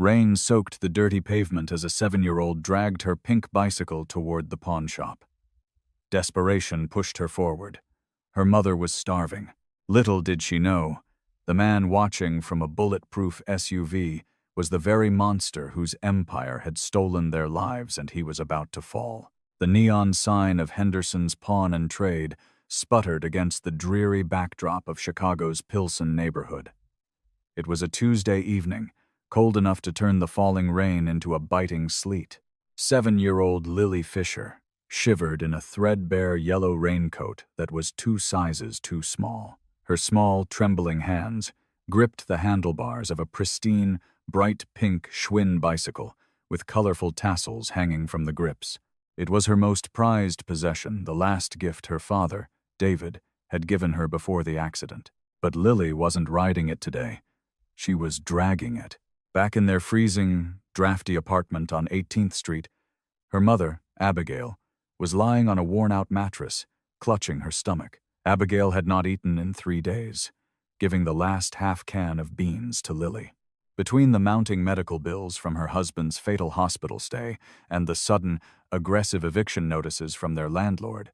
Rain soaked the dirty pavement as a 7-year-old dragged her pink bicycle toward the pawn shop. Desperation pushed her forward. Her mother was starving. Little did she know, the man watching from a bulletproof SUV was the very monster whose empire had stolen their lives, and he was about to fall. The neon sign of Henderson's Pawn and Trade sputtered against the dreary backdrop of Chicago's Pilsen neighborhood. It was a Tuesday evening, cold enough to turn the falling rain into a biting sleet. 7-year-old Lily Fisher shivered in a threadbare yellow raincoat that was 2 sizes too small. Her small, trembling hands gripped the handlebars of a pristine, bright pink Schwinn bicycle with colorful tassels hanging from the grips. It was her most prized possession, the last gift her father, David, had given her before the accident. But Lily wasn't riding it today. She was dragging it. Back in their freezing, drafty apartment on 18th Street, her mother, Abigail, was lying on a worn-out mattress, clutching her stomach. Abigail had not eaten in 3 days, giving the last half-can of beans to Lily. Between the mounting medical bills from her husband's fatal hospital stay and the sudden, aggressive eviction notices from their landlord,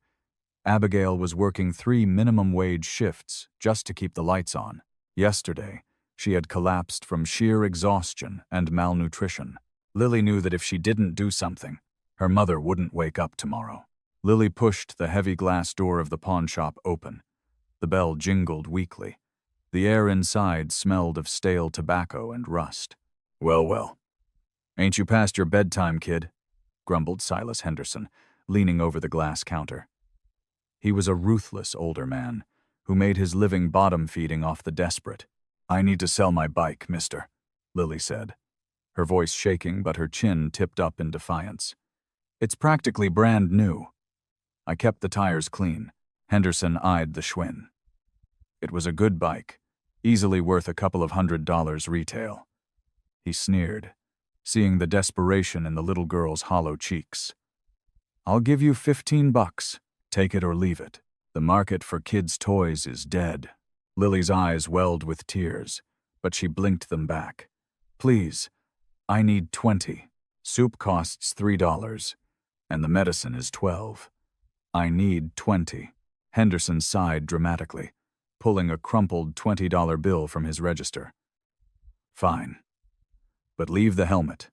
Abigail was working 3 minimum-wage shifts just to keep the lights on. Yesterday, she had collapsed from sheer exhaustion and malnutrition. Lily knew that if she didn't do something, her mother wouldn't wake up tomorrow. Lily pushed the heavy glass door of the pawn shop open. The bell jingled weakly. The air inside smelled of stale tobacco and rust. "Well, well. Ain't you past your bedtime, kid?" grumbled Silas Henderson, leaning over the glass counter. He was a ruthless older man who made his living bottom-feeding off the desperate. "I need to sell my bike, mister," Lily said, her voice shaking but her chin tipped up in defiance. "It's practically brand new." "I kept the tires clean." Henderson eyed the Schwinn. It was a good bike, easily worth a couple of $100 retail. He sneered, seeing the desperation in the little girl's hollow cheeks. "I'll give you $15. Take it or leave it. The market for kids' toys is dead." Lily's eyes welled with tears, but she blinked them back. "Please, I need 20. Soup costs $3, and the medicine is 12. I need 20. Henderson sighed dramatically, pulling a crumpled $20 bill from his register. "Fine. But leave the helmet.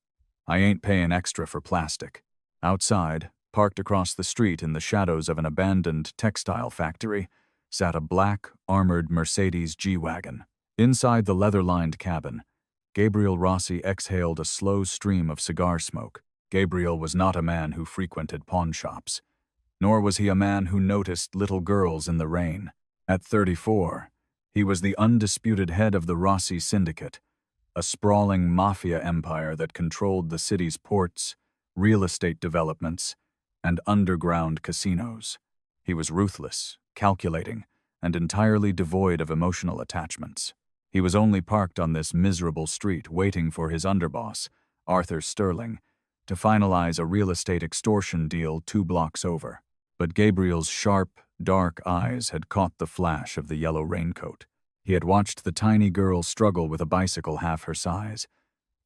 I ain't paying extra for plastic." Outside, parked across the street in the shadows of an abandoned textile factory, sat a black, armored Mercedes G-Wagon. Inside the leather-lined cabin, Gabriel Rossi exhaled a slow stream of cigar smoke. Gabriel was not a man who frequented pawn shops, nor was he a man who noticed little girls in the rain. At 34, he was the undisputed head of the Rossi Syndicate, a sprawling mafia empire that controlled the city's ports, real estate developments, and underground casinos. He was ruthless, calculating, and entirely devoid of emotional attachments. He was only parked on this miserable street waiting for his underboss, Arthur Sterling, to finalize a real estate extortion deal 2 blocks over. But Gabriel's sharp, dark eyes had caught the flash of the yellow raincoat. He had watched the tiny girl struggle with a bicycle half her size,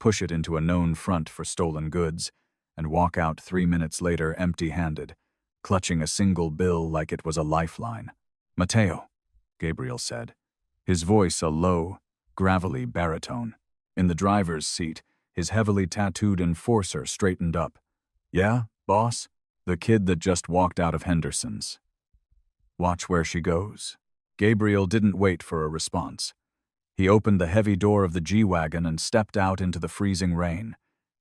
push it into a known front for stolen goods, and walk out 3 minutes later empty-handed, clutching a single bill like it was a lifeline. "Mateo," Gabriel said, his voice a low, gravelly baritone. In the driver's seat, his heavily tattooed enforcer straightened up. "Yeah, boss?" "The kid that just walked out of Henderson's. Watch where she goes." Gabriel didn't wait for a response. He opened the heavy door of the G-Wagon and stepped out into the freezing rain,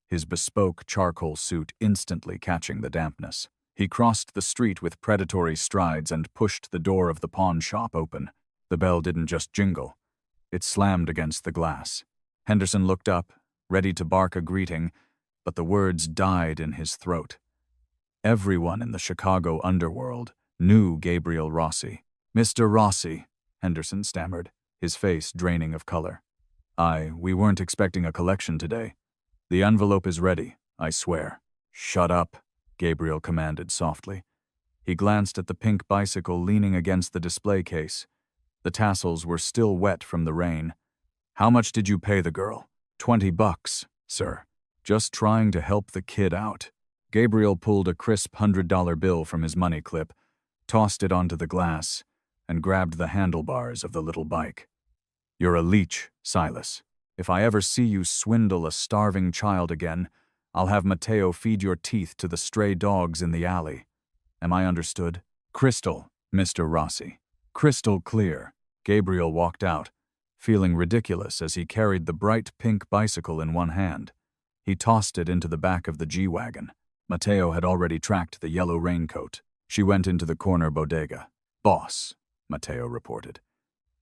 his bespoke charcoal suit instantly catching the dampness. He crossed the street with predatory strides and pushed the door of the pawn shop open. The bell didn't just jingle. It slammed against the glass. Henderson looked up, ready to bark a greeting, but the words died in his throat. Everyone in the Chicago underworld knew Gabriel Rossi. "Mr. Rossi," Henderson stammered, his face draining of color. We weren't expecting a collection today. The envelope is ready, I swear." "Shut up," Gabriel commanded softly. He glanced at the pink bicycle leaning against the display case. The tassels were still wet from the rain. "How much did you pay the girl?" $20. "Sir, just trying to help the kid out." Gabriel pulled a crisp $100 bill from his money clip, tossed it onto the glass, and grabbed the handlebars of the little bike. "You're a leech, Silas. If I ever see you swindle a starving child again, I'll have Matteo feed your teeth to the stray dogs in the alley. Am I understood?" "Crystal, Mr. Rossi. Crystal clear." Gabriel walked out, feeling ridiculous as he carried the bright pink bicycle in one hand. He tossed it into the back of the G-Wagon. Matteo had already tracked the yellow raincoat. She went into the corner bodega. "Boss," Matteo reported.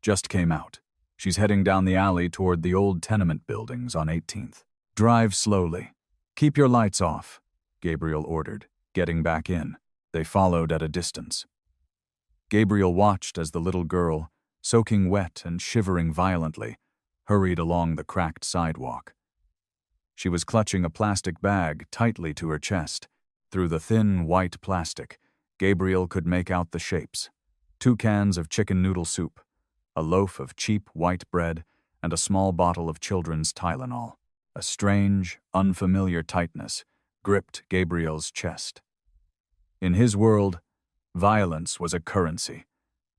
"Just came out. She's heading down the alley toward the old tenement buildings on 18th. Drive slowly. Keep your lights off," Gabriel ordered, getting back in. They followed at a distance. Gabriel watched as the little girl, soaking wet and shivering violently, hurried along the cracked sidewalk. She was clutching a plastic bag tightly to her chest. Through the thin, white plastic, Gabriel could make out the shapes: 2 cans of chicken noodle soup, a loaf of cheap white bread, and a small bottle of children's Tylenol. A strange, unfamiliar tightness gripped Gabriel's chest. In his world, violence was a currency,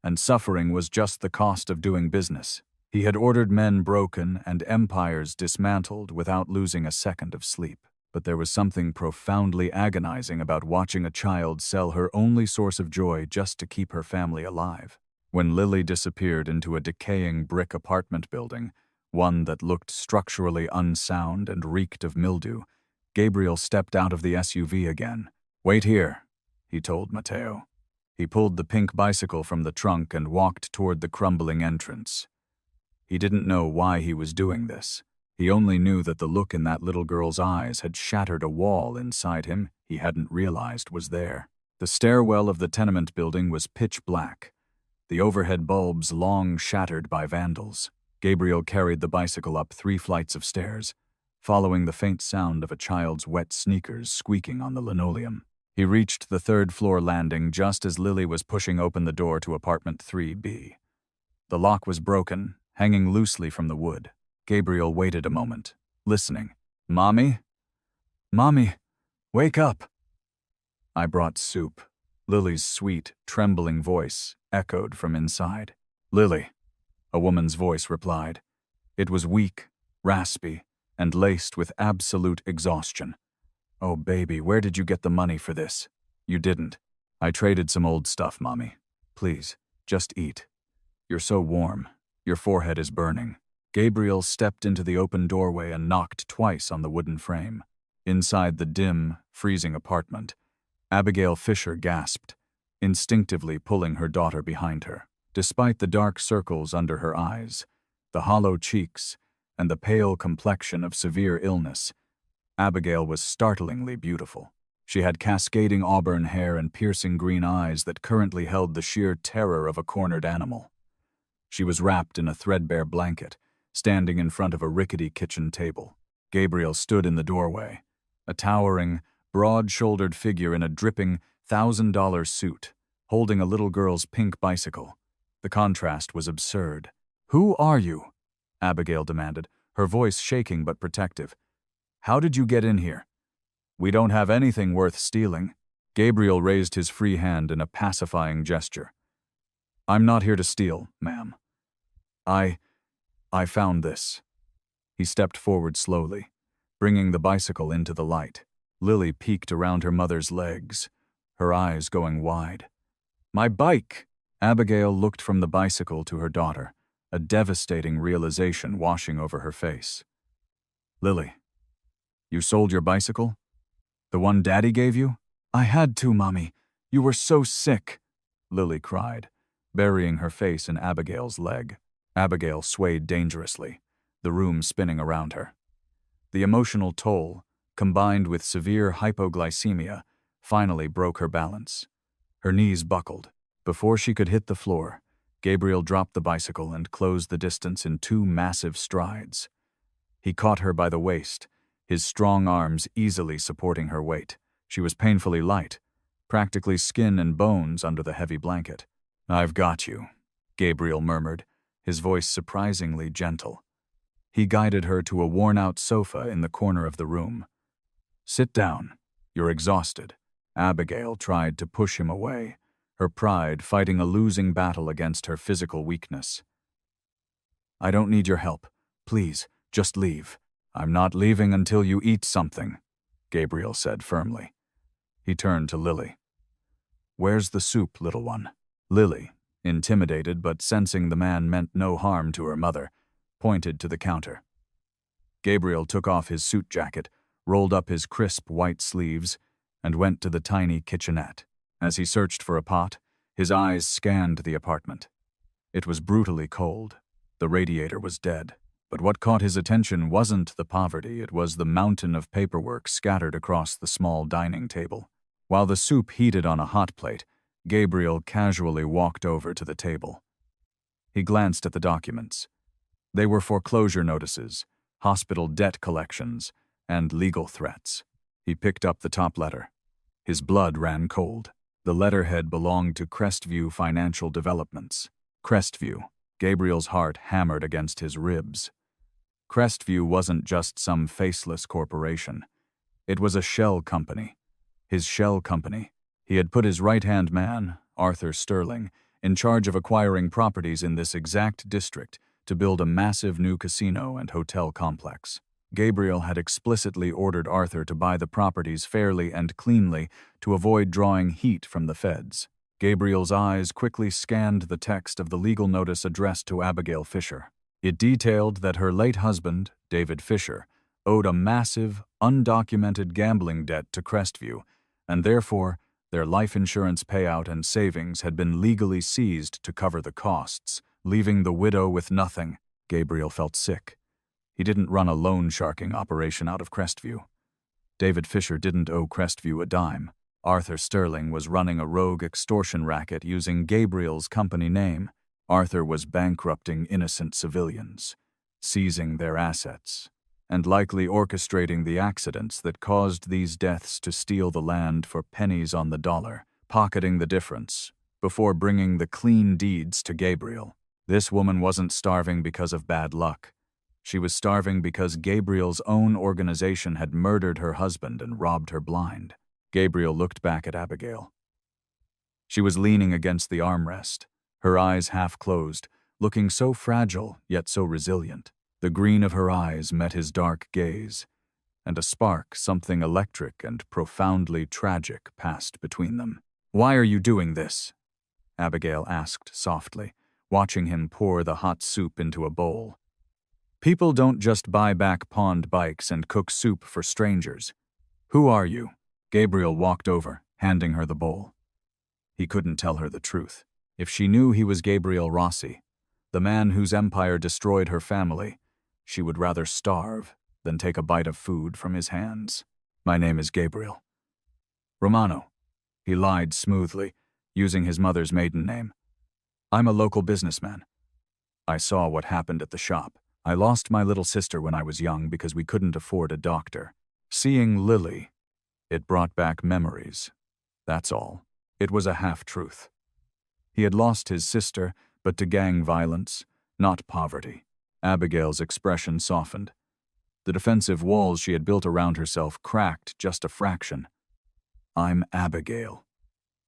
and suffering was just the cost of doing business. He had ordered men broken and empires dismantled without losing a second of sleep. But there was something profoundly agonizing about watching a child sell her only source of joy just to keep her family alive. When Lily disappeared into a decaying brick apartment building, one that looked structurally unsound and reeked of mildew, Gabriel stepped out of the SUV again. "Wait here," he told Matteo. He pulled the pink bicycle from the trunk and walked toward the crumbling entrance. He didn't know why he was doing this. He only knew that the look in that little girl's eyes had shattered a wall inside him he hadn't realized was there. The stairwell of the tenement building was pitch black, the overhead bulbs long shattered by vandals. Gabriel carried the bicycle up 3 flights of stairs, following the faint sound of a child's wet sneakers squeaking on the linoleum. He reached the 3rd-floor landing just as Lily was pushing open the door to apartment 3B. The lock was broken, hanging loosely from the wood. Gabriel waited a moment, listening. "Mommy? Mommy, wake up." "I brought soup." Lily's sweet, trembling voice echoed from inside. "Lily," a woman's voice replied. It was weak, raspy, and laced with absolute exhaustion. "Oh, baby, where did you get the money for this?" "You didn't. I traded some old stuff, Mommy. Please, just eat. You're so warm. Your forehead is burning." Gabriel stepped into the open doorway and knocked twice on the wooden frame. Inside the dim, freezing apartment, Abigail Fisher gasped, instinctively pulling her daughter behind her. Despite the dark circles under her eyes, the hollow cheeks, and the pale complexion of severe illness, Abigail was startlingly beautiful. She had cascading auburn hair and piercing green eyes that currently held the sheer terror of a cornered animal. She was wrapped in a threadbare blanket, standing in front of a rickety kitchen table. Gabriel stood in the doorway, a towering, broad-shouldered figure in a dripping $1,000 suit, holding a little girl's pink bicycle. The contrast was absurd. "Who are you?" Abigail demanded, her voice shaking but protective. "How did you get in here?" "We don't have anything worth stealing." Gabriel raised his free hand in a pacifying gesture. "I'm not here to steal, ma'am. I found this." He stepped forward slowly, bringing the bicycle into the light. Lily peeked around her mother's legs, her eyes going wide. "My bike!" Abigail looked from the bicycle to her daughter, a devastating realization washing over her face. "Lily, you sold your bicycle? The one Daddy gave you?" "I had to, Mommy. You were so sick," Lily cried, burying her face in Abigail's leg. Abigail swayed dangerously, the room spinning around her. The emotional toll, combined with severe hypoglycemia, finally broke her balance. Her knees buckled. Before she could hit the floor, Gabriel dropped the bicycle and closed the distance in 2 massive strides. He caught her by the waist, his strong arms easily supporting her weight. She was painfully light, practically skin and bones under the heavy blanket. "I've got you," Gabriel murmured, his voice surprisingly gentle. He guided her to a worn-out sofa in the corner of the room. "Sit down. You're exhausted." Abigail tried to push him away, her pride fighting a losing battle against her physical weakness. "I don't need your help. Please, just leave." "I'm not leaving until you eat something," Gabriel said firmly. He turned to Lily. "Where's the soup, little one?" Lily, intimidated but sensing the man meant no harm to her mother, pointed to the counter. Gabriel took off his suit jacket, rolled up his crisp white sleeves, and went to the tiny kitchenette. As he searched for a pot, his eyes scanned the apartment. It was brutally cold. The radiator was dead. But what caught his attention wasn't the poverty, it was the mountain of paperwork scattered across the small dining table. While the soup heated on a hot plate, Gabriel casually walked over to the table. He glanced at the documents. They were foreclosure notices, hospital debt collections, and legal threats. He picked up the top letter. His blood ran cold. The letterhead belonged to Crestview Financial Developments. Crestview. Gabriel's heart hammered against his ribs. Crestview wasn't just some faceless corporation. It was a shell company. His shell company. He had put his right-hand man, Arthur Sterling, in charge of acquiring properties in this exact district to build a massive new casino and hotel complex. Gabriel had explicitly ordered Arthur to buy the properties fairly and cleanly to avoid drawing heat from the feds. Gabriel's eyes quickly scanned the text of the legal notice addressed to Abigail Fisher. It detailed that her late husband, David Fisher, owed a massive, undocumented gambling debt to Crestview, and therefore their life insurance payout and savings had been legally seized to cover the costs, leaving the widow with nothing. Gabriel felt sick. He didn't run a loan sharking operation out of Crestview. David Fisher didn't owe Crestview a dime. Arthur Sterling was running a rogue extortion racket using Gabriel's company name. Arthur was bankrupting innocent civilians, seizing their assets, and likely orchestrating the accidents that caused these deaths to steal the land for pennies on the dollar, pocketing the difference, before bringing the clean deeds to Gabriel. This woman wasn't starving because of bad luck. She was starving because Gabriel's own organization had murdered her husband and robbed her blind. Gabriel looked back at Abigail. She was leaning against the armrest, her eyes half closed, looking so fragile yet so resilient. The green of her eyes met his dark gaze, and a spark, something electric and profoundly tragic, passed between them. "Why are you doing this?" Abigail asked softly, watching him pour the hot soup into a bowl. "People don't just buy back pawned bikes and cook soup for strangers. Who are you?" Gabriel walked over, handing her the bowl. He couldn't tell her the truth. If she knew he was Gabriel Rossi, the man whose empire destroyed her family, she would rather starve than take a bite of food from his hands. "My name is Gabriel." "Romano." He lied smoothly, using his mother's maiden name. "I'm a local businessman. I saw what happened at the shop. I lost my little sister when I was young because we couldn't afford a doctor. Seeing Lily, it brought back memories. That's all." It was a half-truth. He had lost his sister, but to gang violence, not poverty. Abigail's expression softened. The defensive walls she had built around herself cracked just a fraction. "I'm Abigail.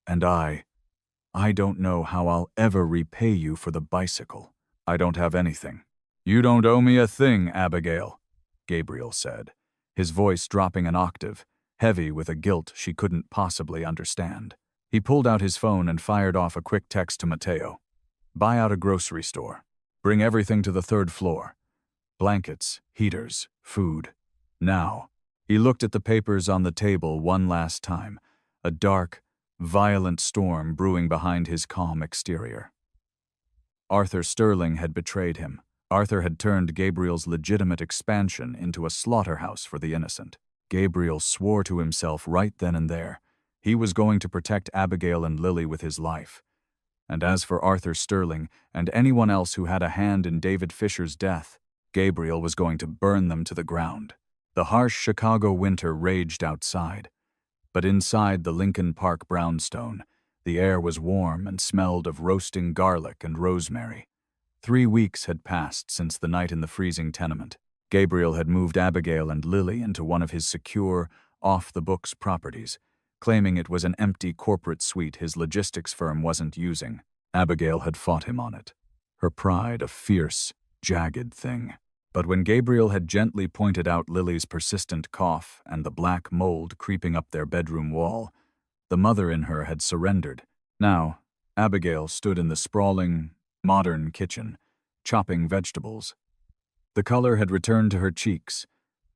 And I don't know how I'll ever repay you for the bicycle. I don't have anything." "You don't owe me a thing, Abigail," Gabriel said, his voice dropping an octave, heavy with a guilt she couldn't possibly understand. He pulled out his phone and fired off a quick text to Mateo. "Buy out a grocery store. Bring everything to the 3rd floor. Blankets, heaters, food. Now." He looked at the papers on the table one last time, a dark, violent storm brewing behind his calm exterior. Arthur Sterling had betrayed him. Arthur had turned Gabriel's legitimate expansion into a slaughterhouse for the innocent. Gabriel swore to himself right then and there. He was going to protect Abigail and Lily with his life. And as for Arthur Sterling and anyone else who had a hand in David Fisher's death, Gabriel was going to burn them to the ground. The harsh Chicago winter raged outside, but inside the Lincoln Park brownstone, the air was warm and smelled of roasting garlic and rosemary. 3 weeks had passed since the night in the freezing tenement. Gabriel had moved Abigail and Lily into one of his secure, off-the-books properties, claiming it was an empty corporate suite his logistics firm wasn't using. Abigail had fought him on it, her pride a fierce, jagged thing. But when Gabriel had gently pointed out Lily's persistent cough and the black mold creeping up their bedroom wall, the mother in her had surrendered. Now, Abigail stood in the sprawling, modern kitchen, chopping vegetables. The color had returned to her cheeks,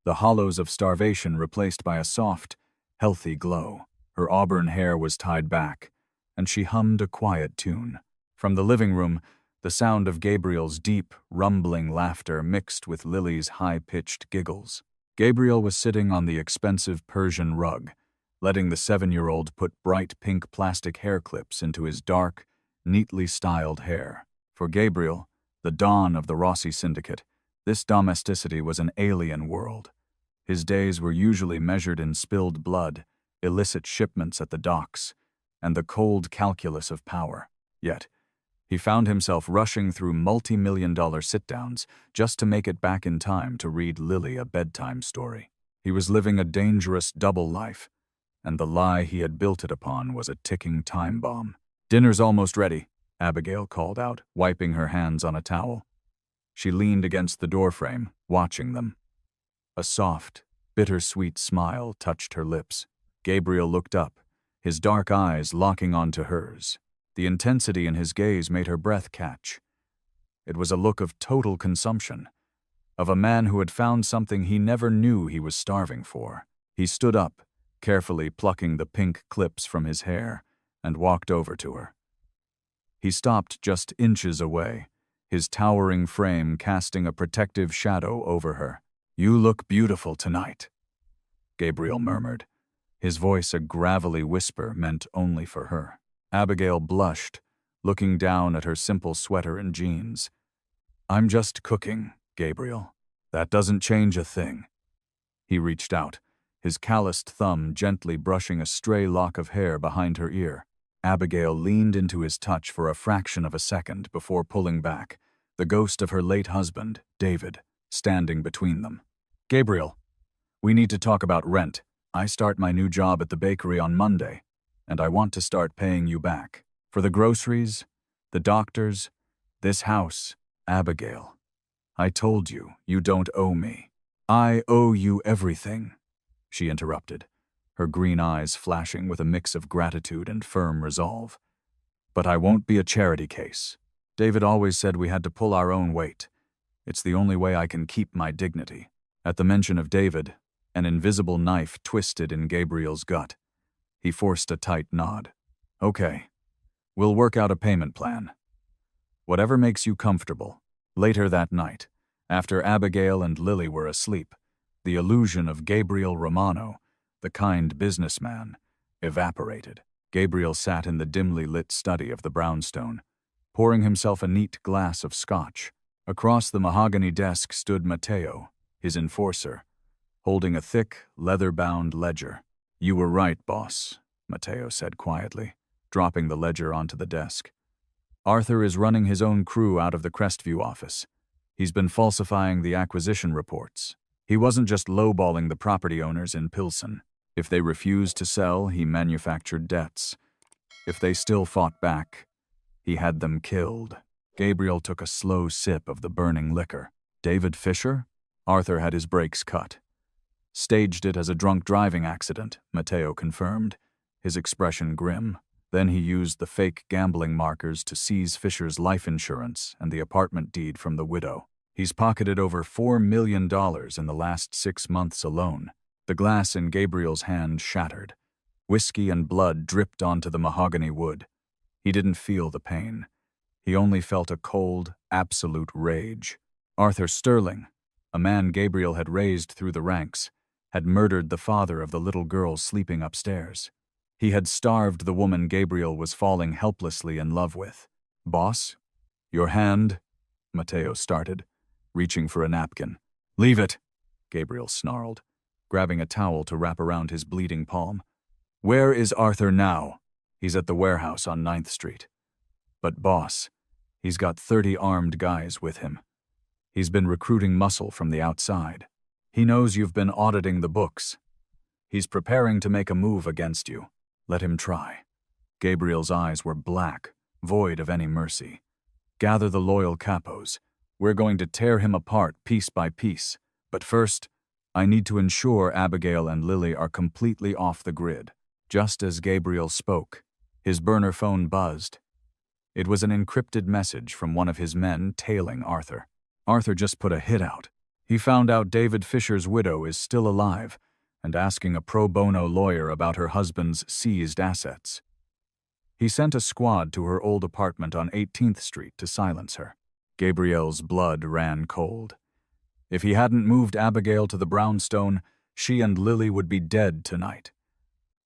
the hollows of starvation replaced by a soft, healthy glow. Her auburn hair was tied back, and she hummed a quiet tune. From the living room, the sound of Gabriel's deep, rumbling laughter mixed with Lily's high-pitched giggles. Gabriel was sitting on the expensive Persian rug, letting the 7-year-old put bright pink plastic hair clips into his dark, neatly styled hair. For Gabriel, the dawn of the Rossi Syndicate, this domesticity was an alien world. His days were usually measured in spilled blood, illicit shipments at the docks, and the cold calculus of power. Yet, he found himself rushing through multi-million-dollar sit-downs just to make it back in time to read Lily a bedtime story. He was living a dangerous double life, and the lie he had built it upon was a ticking time bomb. "Dinner's almost ready," Abigail called out, wiping her hands on a towel. She leaned against the doorframe, watching them. A soft, bittersweet smile touched her lips. Gabriel looked up, his dark eyes locking onto hers. The intensity in his gaze made her breath catch. It was a look of total consumption, of a man who had found something he never knew he was starving for. He stood up, carefully plucking the pink clips from his hair, and walked over to her. He stopped just inches away, his towering frame casting a protective shadow over her. "You look beautiful tonight," Gabriel murmured, his voice a gravelly whisper meant only for her. Abigail blushed, looking down at her simple sweater and jeans. "I'm just cooking, Gabriel. That doesn't change a thing." He reached out, his calloused thumb gently brushing a stray lock of hair behind her ear. Abigail leaned into his touch for a fraction of a second before pulling back, the ghost of her late husband, David, standing between them. "Gabriel, we need to talk about rent. I start my new job at the bakery on Monday, and I want to start paying you back. For the groceries, the doctors, this house, Abigail. I told you, you don't owe me." "I owe you everything," she interrupted, her green eyes flashing with a mix of gratitude and firm resolve. "But I won't be a charity case. David always said we had to pull our own weight. It's the only way I can keep my dignity." At the mention of David, an invisible knife twisted in Gabriel's gut. He forced a tight nod. "Okay, we'll work out a payment plan. Whatever makes you comfortable." Later that night, after Abigail and Lily were asleep, the illusion of Gabriel Romano, the kind businessman, evaporated. Gabriel sat in the dimly lit study of the brownstone, pouring himself a neat glass of scotch. Across the mahogany desk stood Matteo, his enforcer, holding a thick, leather-bound ledger. "You were right, boss," Matteo said quietly, dropping the ledger onto the desk. "Arthur is running his own crew out of the Crestview office. He's been falsifying the acquisition reports. He wasn't just lowballing the property owners in Pilsen. If they refused to sell, he manufactured debts. If they still fought back, he had them killed." Gabriel took a slow sip of the burning liquor. "David Fisher?" "Arthur had his brakes cut. Staged it as a drunk driving accident," Matteo confirmed, his expression grim. "Then he used the fake gambling markers to seize Fisher's life insurance and the apartment deed from the widow. He's pocketed over $4 million in the last 6 months alone." The glass in Gabriel's hand shattered. Whiskey and blood dripped onto the mahogany wood. He didn't feel the pain. He only felt a cold, absolute rage. Arthur Sterling, a man Gabriel had raised through the ranks, had murdered the father of the little girl sleeping upstairs. He had starved the woman Gabriel was falling helplessly in love with. "Boss? Your hand?" Matteo started, reaching for a napkin. "Leave it," Gabriel snarled, grabbing a towel to wrap around his bleeding palm. "Where is Arthur now?" "He's at the warehouse on 9th Street. But boss, He's got 30 armed guys with him. He's been recruiting muscle from the outside. He knows you've been auditing the books. He's preparing to make a move against you. Let him try." Gabriel's eyes were black, void of any mercy. "Gather the loyal capos. We're going to tear him apart piece by piece. But first, I need to ensure Abigail and Lily are completely off the grid." Just as Gabriel spoke, his burner phone buzzed. It was an encrypted message from one of his men tailing Arthur. Arthur just put a hit out. He found out David Fisher's widow is still alive and asking a pro bono lawyer about her husband's seized assets. He sent a squad to her old apartment on 18th Street to silence her. Gabriel's blood ran cold. If he hadn't moved Abigail to the brownstone, she and Lily would be dead tonight.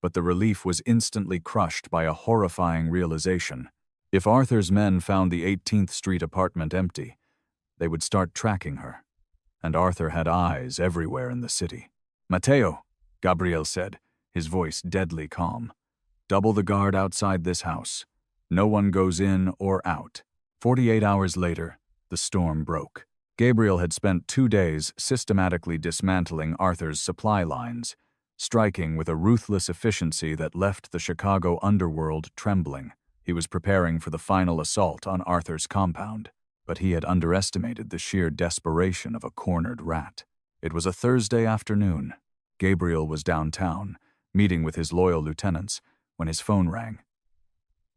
But the relief was instantly crushed by a horrifying realization. If Arthur's men found the 18th Street apartment empty, they would start tracking her. And Arthur had eyes everywhere in the city. "Matteo," Gabriel said, his voice deadly calm. "Double the guard outside this house. No one goes in or out." 48 hours later, the storm broke. Gabriel had spent 2 days systematically dismantling Arthur's supply lines, striking with a ruthless efficiency that left the Chicago underworld trembling. He was preparing for the final assault on Arthur's compound, but he had underestimated the sheer desperation of a cornered rat. It was a Thursday afternoon. Gabriel was downtown, meeting with his loyal lieutenants, when his phone rang.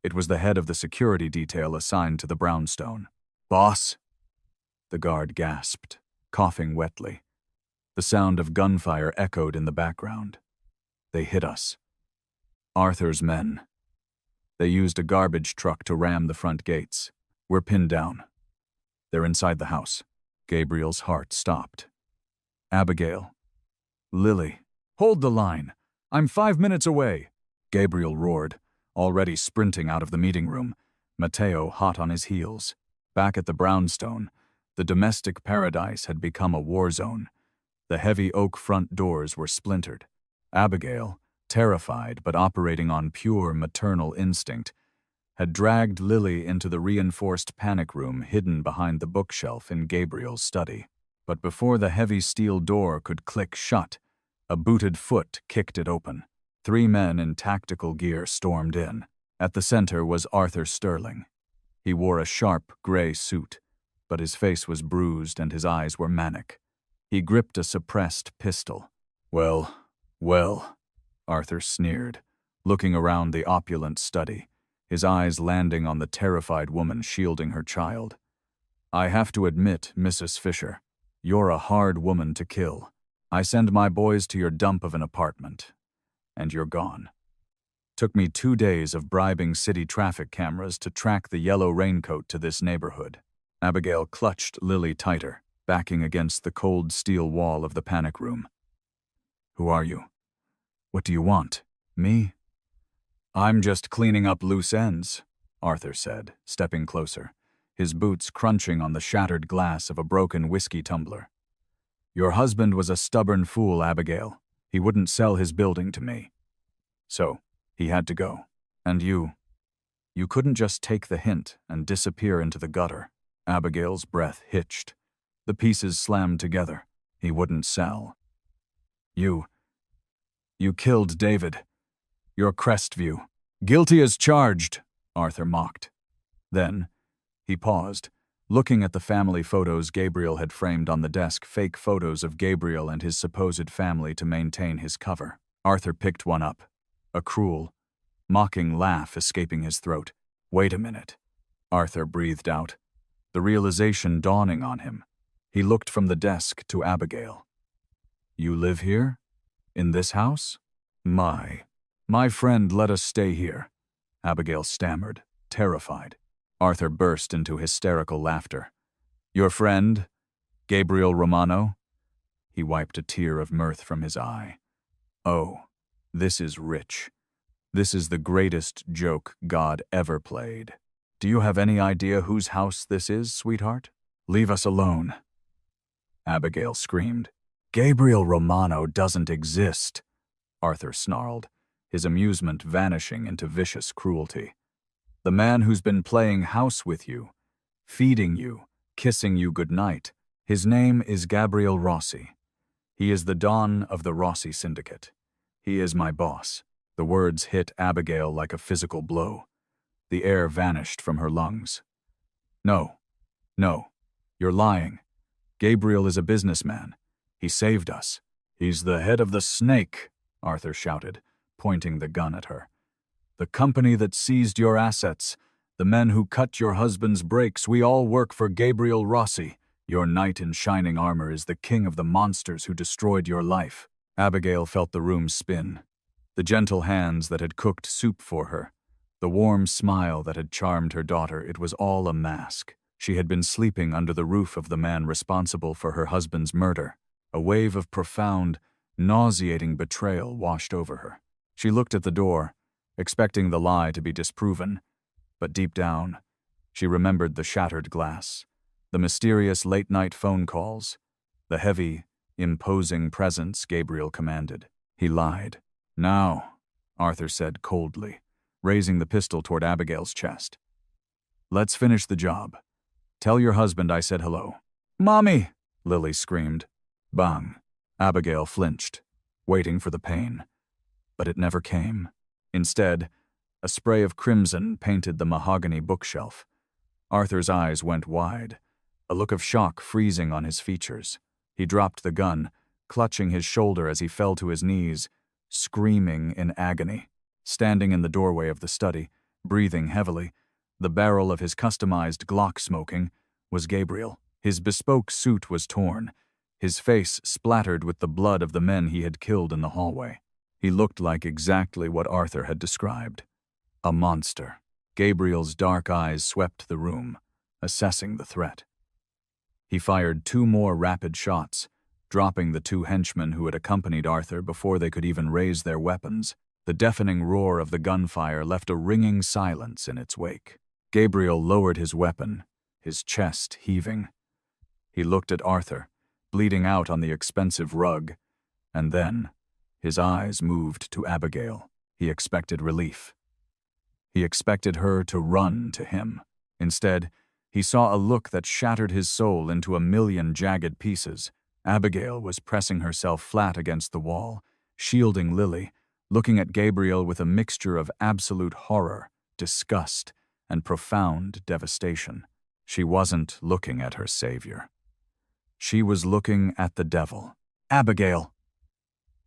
It was the head of the security detail assigned to the brownstone. "Boss?" The guard gasped, coughing wetly. The sound of gunfire echoed in the background. "They hit us. Arthur's men. They used a garbage truck to ram the front gates. We're pinned down. They're inside the house." Gabriel's heart stopped. "Abigail. Lily. Hold the line. I'm 5 minutes away." Gabriel roared, already sprinting out of the meeting room, Matteo hot on his heels. Back at the brownstone, the domestic paradise had become a war zone. The heavy oak front doors were splintered. Abigail, terrified but operating on pure maternal instinct, had dragged Lily into the reinforced panic room hidden behind the bookshelf in Gabriel's study. But before the heavy steel door could click shut, a booted foot kicked it open. 3 men in tactical gear stormed in. At the center was Arthur Sterling. He wore a sharp, gray suit, but his face was bruised and his eyes were manic. He gripped a suppressed pistol. Well, Arthur sneered, looking around the opulent study, his eyes landing on the terrified woman shielding her child. "I have to admit, Mrs. Fisher, you're a hard woman to kill. I send my boys to your dump of an apartment, and you're gone. Took me 2 days of bribing city traffic cameras to track the yellow raincoat to this neighborhood." Abigail clutched Lily tighter, backing against the cold steel wall of the panic room. "Who are you? What do you want? Me?" "I'm just cleaning up loose ends," Arthur said, stepping closer, his boots crunching on the shattered glass of a broken whiskey tumbler. "Your husband was a stubborn fool, Abigail. He wouldn't sell his building to me. So, he had to go. And you couldn't just take the hint and disappear into the gutter." Abigail's breath hitched. The pieces slammed together. He wouldn't sell. You killed David. You're Crestview. Guilty as charged," Arthur mocked. Then, he paused, looking at the family photos Gabriel had framed on the desk, fake photos of Gabriel and his supposed family to maintain his cover. Arthur picked one up, a cruel, mocking laugh escaping his throat. "Wait a minute," Arthur breathed out, the realization dawning on him. He looked from the desk to Abigail. "You live here? In this house?" My friend let us stay here," Abigail stammered, terrified. Arthur burst into hysterical laughter. "Your friend? Gabriel Romano?" He wiped a tear of mirth from his eye. "Oh, this is rich. This is the greatest joke God ever played. Do you have any idea whose house this is, sweetheart? Leave us alone." Abigail screamed. "Gabriel Romano doesn't exist," Arthur snarled, his amusement vanishing into vicious cruelty. "The man who's been playing house with you, feeding you, kissing you goodnight. His name is Gabriel Rossi. He is the Don of the Rossi Syndicate. He is my boss." The words hit Abigail like a physical blow. The air vanished from her lungs. No, you're lying. Gabriel is a businessman. He saved us. He's the head of the snake, Arthur shouted, pointing the gun at her. The company that seized your assets, the men who cut your husband's brakes, we all work for Gabriel Rossi. Your knight in shining armor is the king of the monsters who destroyed your life. Abigail felt the room spin. The gentle hands that had cooked soup for her, the warm smile that had charmed her daughter, it was all a mask. She had been sleeping under the roof of the man responsible for her husband's murder. A wave of profound, nauseating betrayal washed over her. She looked at the door, expecting the lie to be disproven, but deep down, she remembered the shattered glass, the mysterious late-night phone calls, the heavy, imposing presence Gabriel commanded. He lied. "Now," Arthur said coldly, raising the pistol toward Abigail's chest. "Let's finish the job. Tell your husband I said hello." "Mommy!" Lily screamed. Bang! Abigail flinched, waiting for the pain. But it never came. Instead, a spray of crimson painted the mahogany bookshelf. Arthur's eyes went wide, a look of shock freezing on his features. He dropped the gun, clutching his shoulder as he fell to his knees, screaming in agony. Standing in the doorway of the study, breathing heavily, the barrel of his customized Glock smoking, was Gabriel. His bespoke suit was torn, his face splattered with the blood of the men he had killed in the hallway. He looked like exactly what Arthur had described. A monster. Gabriel's dark eyes swept the room, assessing the threat. He fired 2 more rapid shots, dropping the 2 henchmen who had accompanied Arthur before they could even raise their weapons. The deafening roar of the gunfire left a ringing silence in its wake. Gabriel lowered his weapon, his chest heaving. He looked at Arthur, bleeding out on the expensive rug, and then his eyes moved to Abigail. He expected relief. He expected her to run to him. Instead, he saw a look that shattered his soul into a million jagged pieces. Abigail was pressing herself flat against the wall, shielding Lily, looking at Gabriel with a mixture of absolute horror, disgust, and profound devastation. She wasn't looking at her savior. She was looking at the devil. "Abigail!"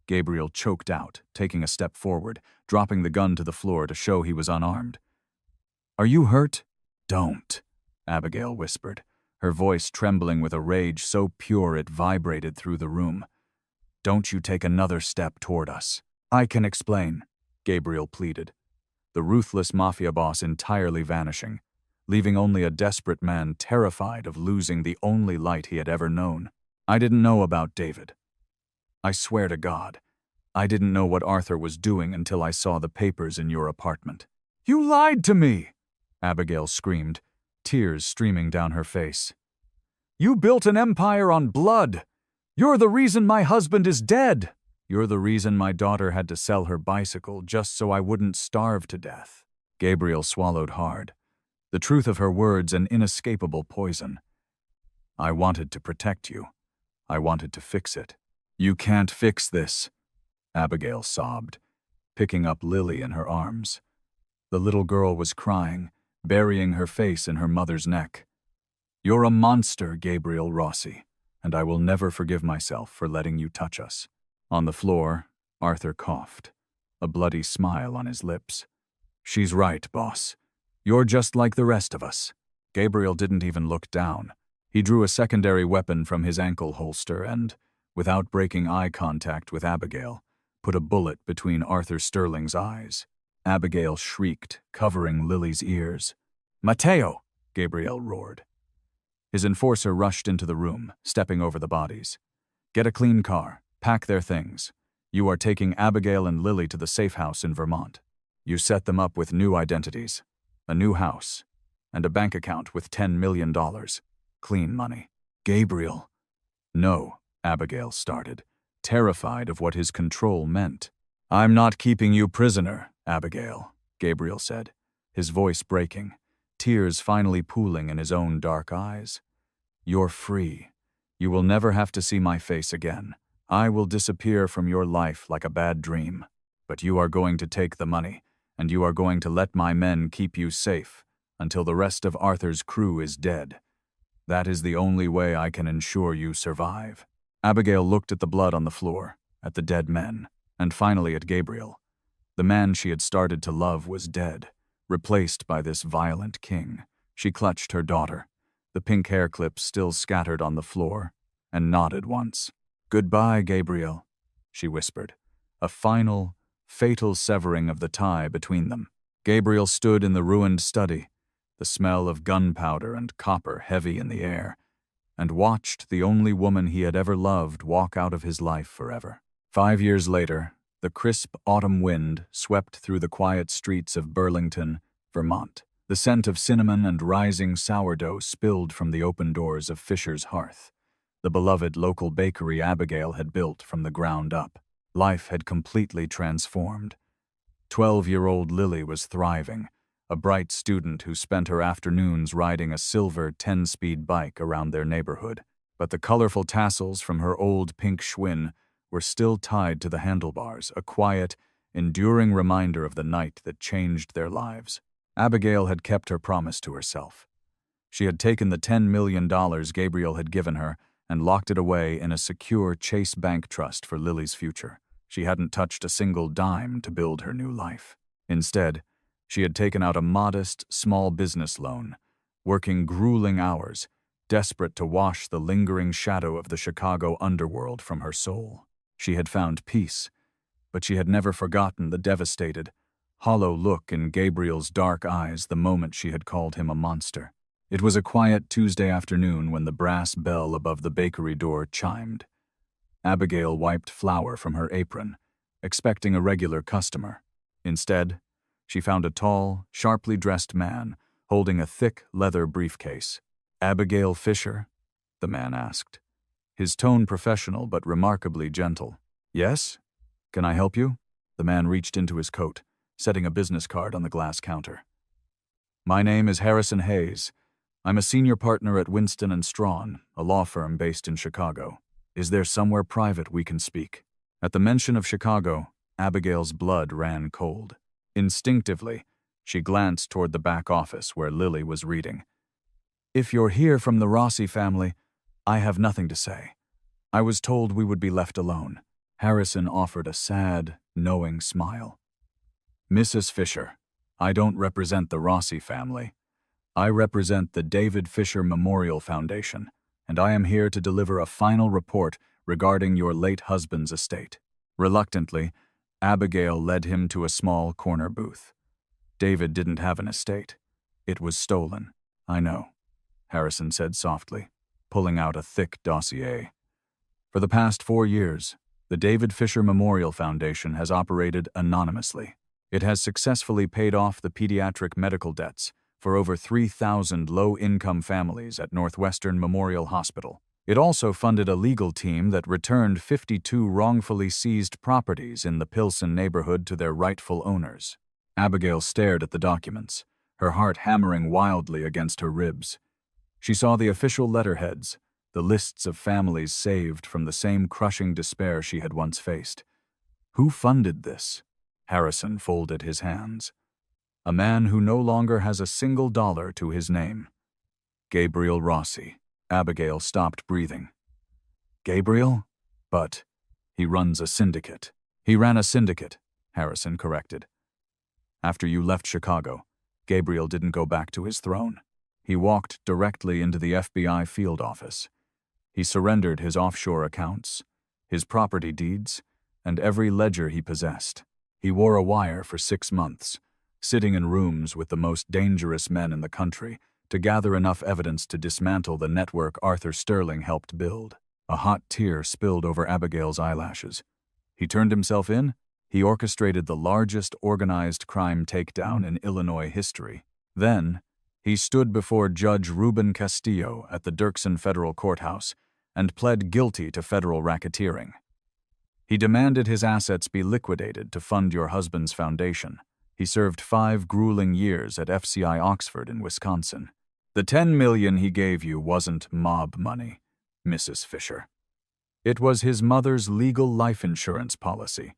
Gabriel choked out, taking a step forward, dropping the gun to the floor to show he was unarmed. "Are you hurt?" "Don't," Abigail whispered, her voice trembling with a rage so pure it vibrated through the room. "Don't you take another step toward us." "I can explain," Gabriel pleaded, the ruthless Mafia boss entirely vanishing, leaving only a desperate man terrified of losing the only light he had ever known. "I didn't know about David. I swear to God, I didn't know what Arthur was doing until I saw the papers in your apartment." "You lied to me!" Abigail screamed, tears streaming down her face. "You built an empire on blood. You're the reason my husband is dead. You're the reason my daughter had to sell her bicycle just so I wouldn't starve to death." Gabriel swallowed hard, the truth of her words an inescapable poison. "I wanted to protect you. I wanted to fix it." "You can't fix this," Abigail sobbed, picking up Lily in her arms. The little girl was crying, burying her face in her mother's neck. "You're a monster, Gabriel Rossi, and I will never forgive myself for letting you touch us." On the floor, Arthur coughed, a bloody smile on his lips. "She's right, boss. You're just like the rest of us." Gabriel didn't even look down. He drew a secondary weapon from his ankle holster and, without breaking eye contact with Abigail, put a bullet between Arthur Sterling's eyes. Abigail shrieked, covering Lily's ears. "Mateo!" Gabriel roared. His enforcer rushed into the room, stepping over the bodies. "Get a clean car. Pack their things. You are taking Abigail and Lily to the safe house in Vermont. You set them up with new identities, a new house, and a bank account with $10 million. Clean money." "Gabriel." "No," Abigail started, terrified of what his control meant. "I'm not keeping you prisoner, Abigail," Gabriel said, his voice breaking. tears finally pooling in his own dark eyes. "You're free. You will never have to see my face again. I will disappear from your life like a bad dream. But you are going to take the money, and you are going to let my men keep you safe until the rest of Arthur's crew is dead. That is the only way I can ensure you survive." Abigail looked at the blood on the floor, at the dead men, and finally at Gabriel. The man she had started to love was dead, replaced by this violent king. She clutched her daughter, the pink hair clips still scattered on the floor, and nodded once. "Goodbye, Gabriel," she whispered. A final, fatal severing of the tie between them. Gabriel stood in the ruined study, the smell of gunpowder and copper heavy in the air, and watched the only woman he had ever loved walk out of his life forever. 5 years later, the crisp autumn wind swept through the quiet streets of Burlington, Vermont. The scent of cinnamon and rising sourdough spilled from the open doors of Fisher's Hearth, the beloved local bakery Abigail had built from the ground up. Life had completely transformed. 12-year-old Lily was thriving, a bright student who spent her afternoons riding a silver 10-speed bike around their neighborhood. But the colorful tassels from her old pink Schwinn were still tied to the handlebars, a quiet, enduring reminder of the night that changed their lives. Abigail had kept her promise to herself. She had taken the $10 million Gabriel had given her and locked it away in a secure Chase Bank trust for Lily's future. She hadn't touched a single dime to build her new life. Instead, she had taken out a modest, small business loan, working grueling hours, desperate to wash the lingering shadow of the Chicago underworld from her soul. She had found peace, but she had never forgotten the devastated, hollow look in Gabriel's dark eyes the moment she had called him a monster. It was a quiet Tuesday afternoon when the brass bell above the bakery door chimed. Abigail wiped flour from her apron, expecting a regular customer. Instead, she found a tall, sharply dressed man holding a thick leather briefcase. "Abigail Fisher?" the man asked, his tone professional but remarkably gentle. "Yes? Can I help you?" The man reached into his coat, setting a business card on the glass counter. "My name is Harrison Hayes. I'm a senior partner at Winston & Strawn, a law firm based in Chicago. Is there somewhere private we can speak?" At the mention of Chicago, Abigail's blood ran cold. Instinctively, she glanced toward the back office where Lily was reading. "If you're here from the Rossi family, I have nothing to say. I was told we would be left alone." Harrison offered a sad, knowing smile. "Mrs. Fisher, I don't represent the Rossi family. I represent the David Fisher Memorial Foundation, and I am here to deliver a final report regarding your late husband's estate." Reluctantly, Abigail led him to a small corner booth. David didn't have an estate. It was stolen. "I know," Harrison said softly, pulling out a thick dossier. "For the past 4 years, the David Fisher Memorial Foundation has operated anonymously. It has successfully paid off the pediatric medical debts for over 3,000 low-income families at Northwestern Memorial Hospital. It also funded a legal team that returned 52 wrongfully seized properties in the Pilsen neighborhood to their rightful owners." Abigail stared at the documents, her heart hammering wildly against her ribs. She saw the official letterheads, the lists of families saved from the same crushing despair she had once faced. Who funded this? Harrison folded his hands. "A man who no longer has a single dollar to his name. Gabriel Rossi." Abigail stopped breathing. "Gabriel? But he runs a syndicate." "He ran a syndicate," Harrison corrected. "After you left Chicago, Gabriel didn't go back to his throne. He walked directly into the FBI field office. He surrendered his offshore accounts, his property deeds, and every ledger he possessed. He wore a wire for 6 months, sitting in rooms with the most dangerous men in the country to gather enough evidence to dismantle the network Arthur Sterling helped build." A hot tear spilled over Abigail's eyelashes. "He turned himself in? He orchestrated the largest organized crime takedown in Illinois history. Then, he stood before Judge Ruben Castillo at the Dirksen Federal Courthouse and pled guilty to federal racketeering. He demanded his assets be liquidated to fund your husband's foundation. He served 5 grueling years at FCI Oxford in Wisconsin. The $10 million he gave you wasn't mob money, Mrs. Fisher. It was his mother's legal life insurance policy.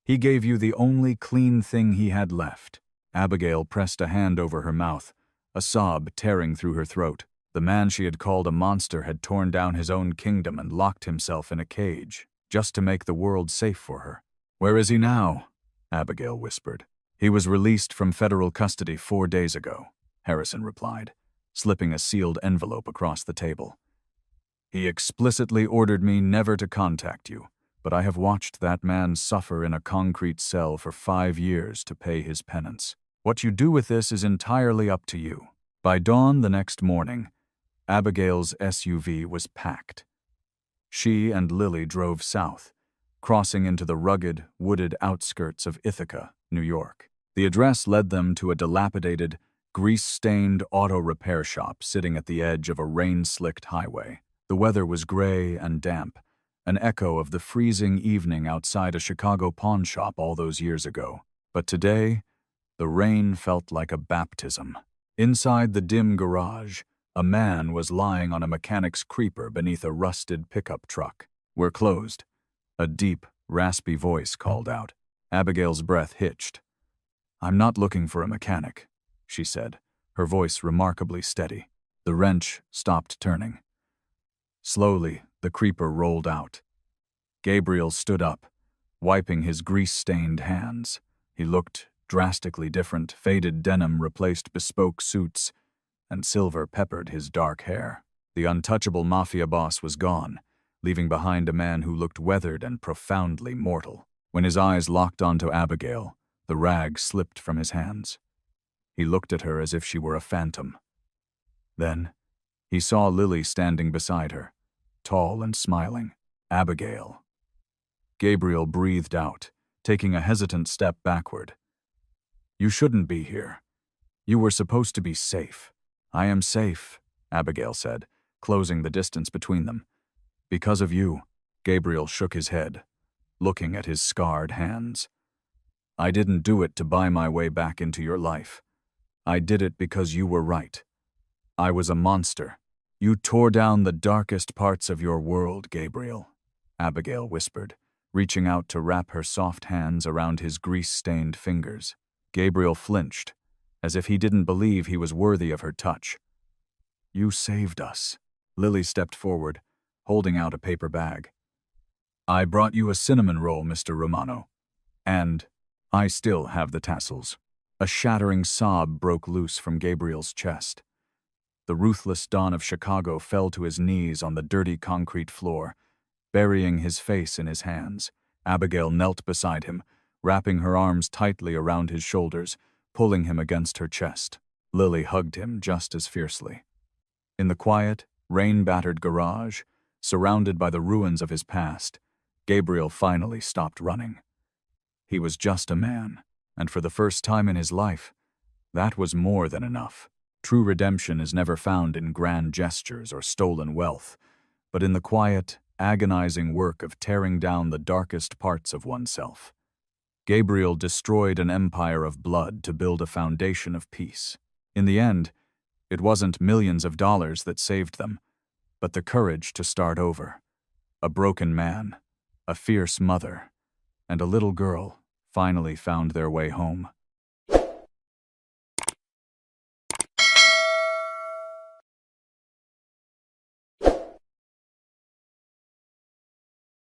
He gave you the only clean thing he had left. Abigail pressed a hand over her mouth, a sob tearing through her throat. The man she had called a monster had torn down his own kingdom and locked himself in a cage, just to make the world safe for her. "Where is he now?" Abigail whispered. "He was released from federal custody 4 days ago," Harrison replied, slipping a sealed envelope across the table. "He explicitly ordered me never to contact you, but I have watched that man suffer in a concrete cell for 5 years to pay his penance. What you do with this is entirely up to you." By dawn the next morning, Abigail's SUV was packed. She and Lily drove south, crossing into the rugged, wooded outskirts of Ithaca, New York. The address led them to a dilapidated, grease-stained auto repair shop sitting at the edge of a rain-slicked highway. The weather was gray and damp, an echo of the freezing evening outside a Chicago pawn shop all those years ago. But today, the rain felt like a baptism. Inside the dim garage, a man was lying on a mechanic's creeper beneath a rusted pickup truck. "We're closed," a deep, raspy voice called out. Abigail's breath hitched. "I'm not looking for a mechanic," she said, her voice remarkably steady. The wrench stopped turning. Slowly, the creeper rolled out. Gabriel stood up, wiping his grease-stained hands. He looked drastically different. Faded denim replaced bespoke suits, and silver peppered his dark hair. The untouchable Mafia boss was gone, leaving behind a man who looked weathered and profoundly mortal. When his eyes locked onto Abigail, the rag slipped from his hands. He looked at her as if she were a phantom. Then, he saw Lily standing beside her, tall and smiling. "Abigail." Gabriel breathed out, taking a hesitant step backward. "You shouldn't be here. You were supposed to be safe." "I am safe," Abigail said, closing the distance between them. "Because of you." Gabriel shook his head, looking at his scarred hands. "I didn't do it to buy my way back into your life. I did it because you were right. I was a monster. You tore down the darkest parts of your world, Gabriel," Abigail whispered, reaching out to wrap her soft hands around his grease-stained fingers. Gabriel flinched, as if he didn't believe he was worthy of her touch. "You saved us." Lily stepped forward, holding out a paper bag. "I brought you a cinnamon roll, Mr. Romano. And I still have the tassels." A shattering sob broke loose from Gabriel's chest. The ruthless Don of Chicago fell to his knees on the dirty concrete floor, burying his face in his hands. Abigail knelt beside him, wrapping her arms tightly around his shoulders, pulling him against her chest. Lily hugged him just as fiercely. In the quiet, rain-battered garage, surrounded by the ruins of his past, Gabriel finally stopped running. He was just a man, and for the first time in his life, that was more than enough. True redemption is never found in grand gestures or stolen wealth, but in the quiet, agonizing work of tearing down the darkest parts of oneself. Gabriel destroyed an empire of blood to build a foundation of peace. In the end, it wasn't millions of dollars that saved them, but the courage to start over. A broken man, a fierce mother, and a little girl finally found their way home.